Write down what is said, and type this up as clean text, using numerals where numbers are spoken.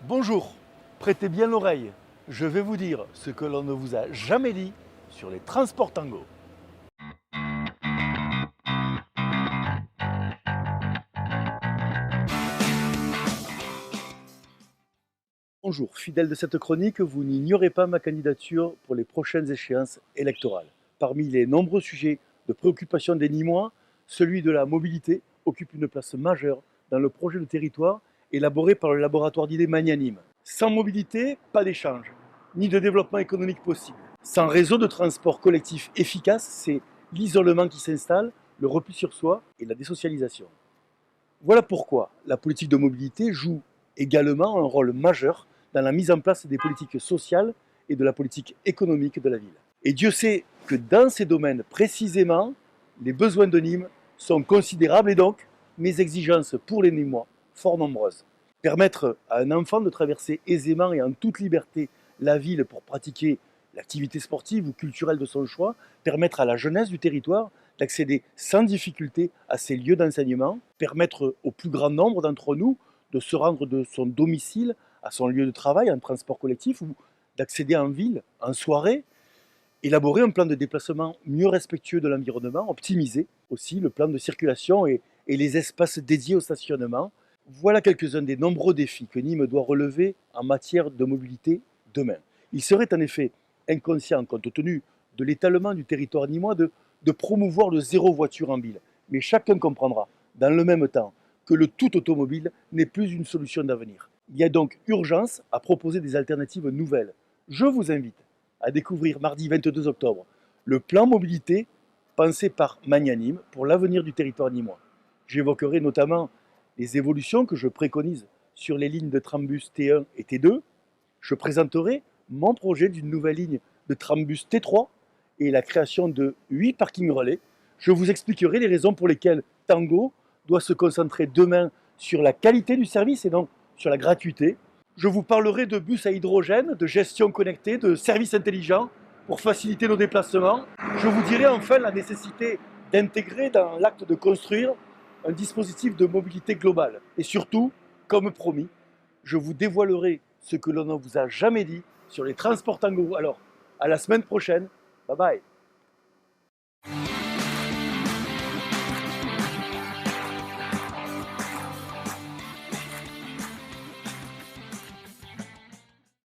Bonjour, prêtez bien l'oreille, je vais vous dire ce que l'on ne vous a jamais dit sur les transports Tango. Bonjour, fidèle de cette chronique, vous n'ignorez pas ma candidature pour les prochaines échéances électorales. Parmi les nombreux sujets de préoccupation des Nîmois, celui de la mobilité occupe une place majeure dans le projet de territoire élaboré par le laboratoire d'idées Magnanime. Sans mobilité, pas d'échange, ni de développement économique possible. Sans réseau de transport collectif efficace, c'est l'isolement qui s'installe, le repli sur soi et la désocialisation. Voilà pourquoi la politique de mobilité joue également un rôle majeur dans la mise en place des politiques sociales et de la politique économique de la ville. Et Dieu sait que dans ces domaines précisément, les besoins de Nîmes sont considérables et donc mes exigences pour les Nîmois fort nombreuses. Permettre à un enfant de traverser aisément et en toute liberté la ville pour pratiquer l'activité sportive ou culturelle de son choix, permettre à la jeunesse du territoire d'accéder sans difficulté à ces lieux d'enseignement, permettre au plus grand nombre d'entre nous de se rendre de son domicile à son lieu de travail en transport collectif ou d'accéder en ville, en soirée, élaborer un plan de déplacement mieux respectueux de l'environnement, optimiser aussi le plan de circulation et les espaces dédiés au stationnement. Voilà quelques-uns des nombreux défis que Nîmes doit relever en matière de mobilité demain. Il serait en effet inconscient, compte tenu de l'étalement du territoire nîmois, de promouvoir le zéro voiture en ville. Mais chacun comprendra, dans le même temps, que le tout automobile n'est plus une solution d'avenir. Il y a donc urgence à proposer des alternatives nouvelles. Je vous invite à découvrir mardi 22 octobre le plan mobilité pensé par Magnanime pour l'avenir du territoire nîmois. J'évoquerai notamment les évolutions que je préconise sur les lignes de trambus T1 et T2. Je présenterai mon projet d'une nouvelle ligne de trambus T3 et la création de 8 parkings relais. Je vous expliquerai les raisons pour lesquelles Tango doit se concentrer demain sur la qualité du service et donc sur la gratuité. Je vous parlerai de bus à hydrogène, de gestion connectée, de services intelligents pour faciliter nos déplacements. Je vous dirai enfin la nécessité d'intégrer dans l'acte de construire un dispositif de mobilité globale. Et surtout, comme promis, je vous dévoilerai ce que l'on ne vous a jamais dit sur les transports Tango. Alors, à la semaine prochaine. Bye bye.